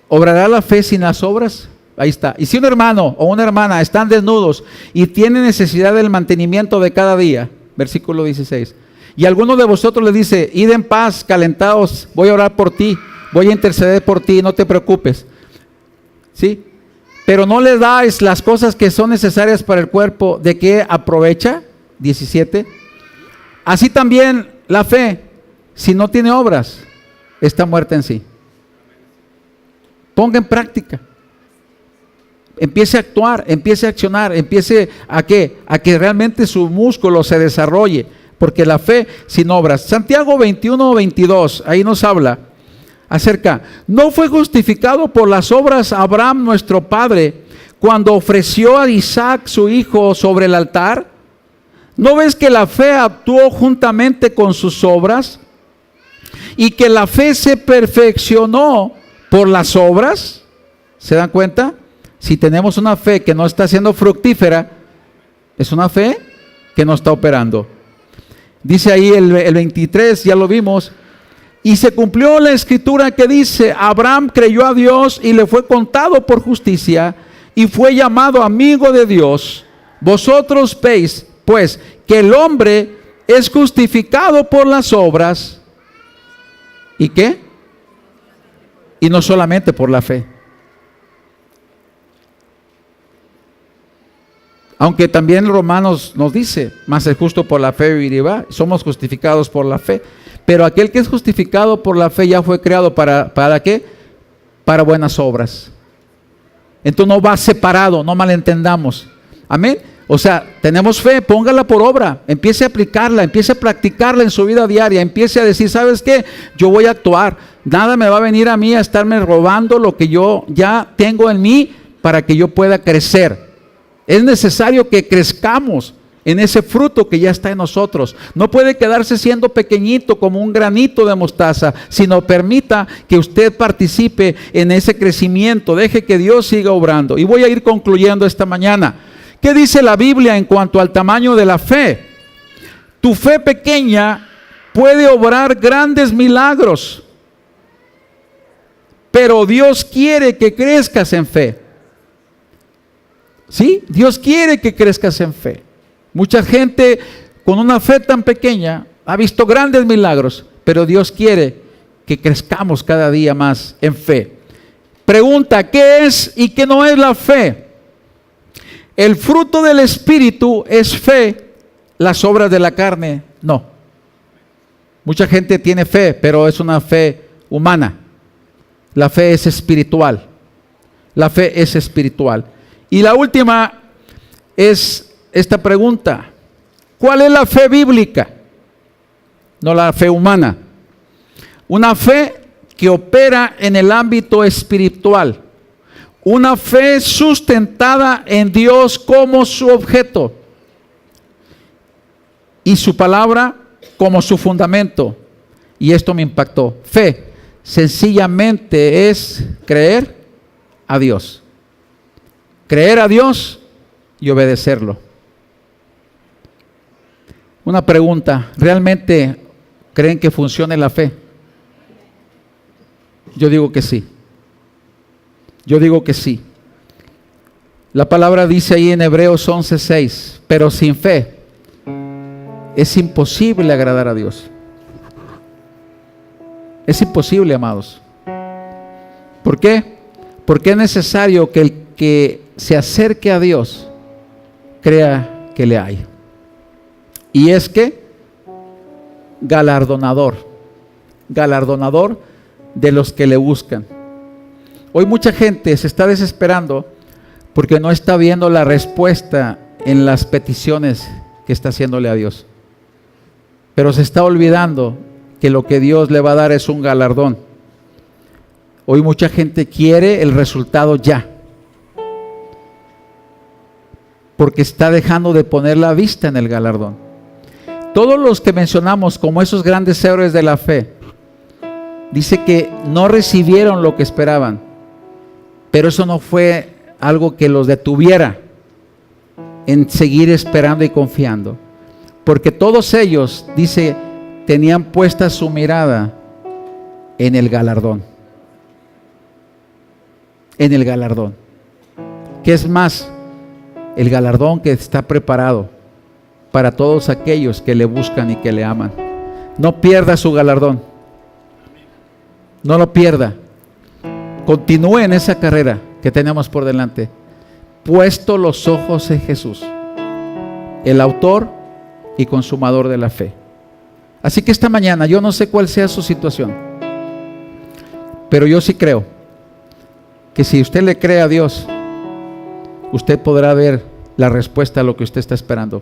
Speaker 1: obrará la fe sin las obras? Ahí está. Y si un hermano o una hermana están desnudos y tienen necesidad del mantenimiento de cada día, versículo 16, y alguno de vosotros le dice, id en paz, calentaos, voy a orar por ti, voy a interceder por ti, no te preocupes. ¿Sí? Pero no le dais las cosas que son necesarias para el cuerpo, ¿de qué aprovecha? 17. Así también la fe, si no tiene obras, está muerta en sí. Ponga en práctica. Empiece a actuar, empiece a accionar, empiece a ¿qué? A que realmente su músculo se desarrolle, porque la fe sin obras. Santiago 21:22, ahí nos habla acerca, ¿no fue justificado por las obras Abraham nuestro padre cuando ofreció a Isaac su hijo sobre el altar? ¿No ves que la fe actuó juntamente con sus obras y que la fe se perfeccionó por las obras? ¿Se dan cuenta? Si tenemos una fe que no está siendo fructífera, es una fe que no está operando. Dice ahí el 23, ya lo vimos. Y se cumplió la escritura que dice, Abraham creyó a Dios y le fue contado por justicia y fue llamado amigo de Dios. Vosotros veis, pues, que el hombre es justificado por las obras. ¿Y qué? Y no solamente por la fe. Aunque también Romanos nos dice, más el justo por la fe vivirá, somos justificados por la fe. Pero aquel que es justificado por la fe ya fue creado ¿para qué? Para buenas obras. Entonces no va separado, no malentendamos. Amén. O sea, tenemos fe, póngala por obra, empiece a aplicarla, empiece a practicarla en su vida diaria, empiece a decir, ¿sabes qué? Yo voy a actuar. Nada me va a venir a mí a estarme robando lo que yo ya tengo en mí para que yo pueda crecer. Es necesario que crezcamos en ese fruto que ya está en nosotros. No puede quedarse siendo pequeñito como un granito de mostaza, sino permita que usted participe en ese crecimiento. Deje que Dios siga obrando. Y voy a ir concluyendo esta mañana. ¿Qué dice la Biblia en cuanto al tamaño de la fe? Tu fe pequeña puede obrar grandes milagros, pero Dios quiere que crezcas en fe. ¿Sí? Dios quiere que crezcas en fe. Mucha gente con una fe tan pequeña ha visto grandes milagros, pero Dios quiere que crezcamos cada día más en fe. Pregunta, ¿qué es y qué no es la fe? El fruto del Espíritu es fe, las obras de la carne no. Mucha gente tiene fe, pero es una fe humana. La fe es espiritual. La fe es espiritual. Y la última es esta pregunta: ¿cuál es la fe bíblica? no la fe humana. Una fe que opera en el ámbito espiritual. Una fe sustentada en Dios como su objeto y su palabra como su fundamento. Y esto me impactó. Fe sencillamente es creer a Dios. Creer a Dios y obedecerlo. Una pregunta, ¿realmente creen que funcione la fe? Yo digo que sí. Yo digo que sí. La palabra dice ahí en Hebreos 11:6, pero sin fe es imposible agradar a Dios. Es imposible, amados. ¿Por qué? Porque es necesario que el que se acerque a Dios crea que le hay. Y es que galardonador de los que le buscan. Hoy mucha gente se está desesperando porque no está viendo la respuesta en las peticiones que está haciéndole a Dios. Pero se está olvidando que lo que Dios le va a dar es un galardón. Hoy mucha gente quiere el resultado ya, porque está dejando de poner la vista en el galardón. Todos los que mencionamos como esos grandes héroes de la fe, dice que no recibieron lo que esperaban, pero eso no fue algo que los detuviera en seguir esperando y confiando, porque todos ellos, dice, tenían puesta su mirada en el galardón. En el galardón. ¿Qué es más? El galardón que está preparado para todos aquellos que le buscan y que le aman. No pierda su galardón. No lo pierda. Continúe en esa carrera que tenemos por delante, puesto los ojos en Jesús, el autor y consumador de la fe. Así que esta mañana, yo no sé cuál sea su situación, pero yo sí creo que si usted le cree a Dios, usted podrá ver la respuesta a lo que usted está esperando.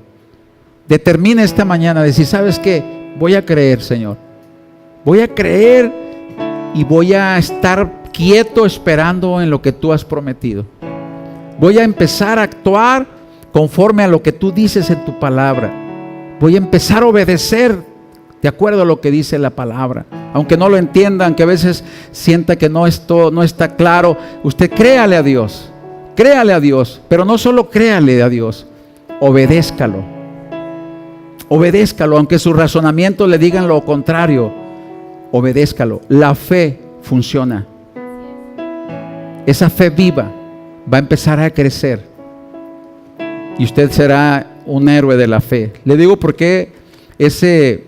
Speaker 1: Determine esta mañana, decir, ¿sabes qué? Voy a creer, Señor. Voy a creer y voy a estar quieto esperando en lo que tú has prometido. Voy a empezar a actuar conforme a lo que tú dices en tu palabra. Voy a empezar a obedecer de acuerdo a lo que dice la palabra. Aunque no lo entiendan, que a veces sienta que no está claro, usted créale a Dios. Créale a Dios, pero no solo créale a Dios, obedézcalo. Obedézcalo, aunque sus razonamientos le digan lo contrario, obedézcalo. La fe funciona. Esa fe viva va a empezar a crecer y usted será un héroe de la fe. Le digo por qué ese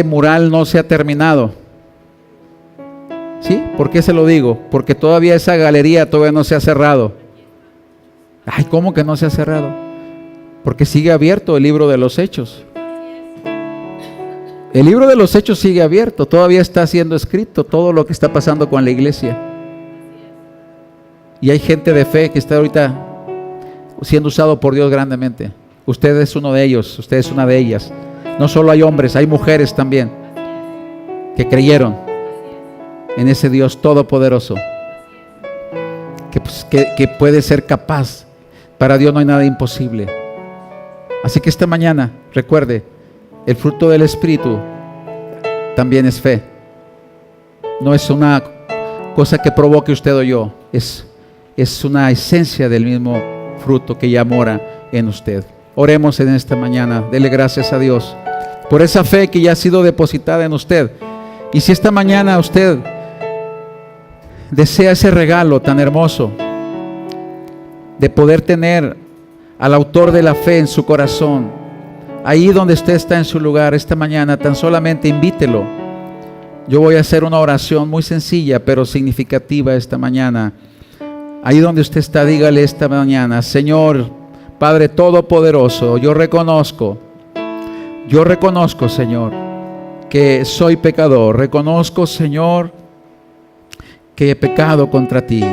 Speaker 1: mural no se ha terminado. ¿Sí? ¿Por qué se lo digo? Porque todavía esa galería todavía no se ha cerrado. Ay, ¿cómo que no se ha cerrado? Porque sigue abierto el libro de los Hechos. El libro de los Hechos sigue abierto, todavía está siendo escrito todo lo que está pasando con la iglesia. Y hay gente de fe que está ahorita siendo usado por Dios grandemente. Usted es uno de ellos, usted es una de ellas. No solo hay hombres, hay mujeres también que creyeron en ese Dios todopoderoso, que puede ser capaz. Para Dios no hay nada imposible. Así que esta mañana, recuerde, el fruto del Espíritu también es fe. No es una cosa que provoque usted o yo, es una esencia del mismo fruto que ya mora en usted. Oremos en esta mañana, dele gracias a Dios por esa fe que ya ha sido depositada en usted. Y si esta mañana usted desea ese regalo tan hermoso de poder tener al autor de la fe en su corazón, ahí donde usted está en su lugar, esta mañana tan solamente invítelo. Yo voy a hacer una oración muy sencilla pero significativa esta mañana. Ahí donde usted está, dígale esta mañana: Señor, Padre Todopoderoso, yo reconozco, Señor, que soy pecador. Reconozco, Señor, que he pecado contra ti.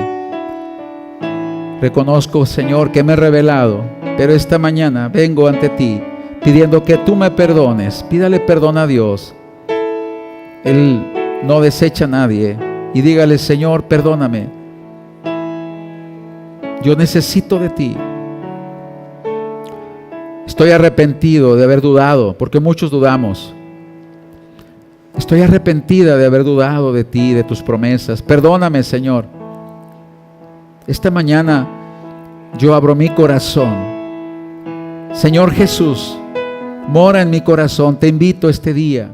Speaker 1: Reconozco, Señor, que me he rebelado, pero esta mañana vengo ante ti pidiendo que tú me perdones. Pídale perdón a Dios. Él no desecha a nadie. Y dígale: Señor, perdóname. Yo necesito de ti. Estoy arrepentido de haber dudado, porque muchos dudamos. Estoy arrepentida de haber dudado de ti, de tus promesas. Perdóname, Señor. Esta mañana yo abro mi corazón. Señor Jesús, mora en mi corazón. Te invito este día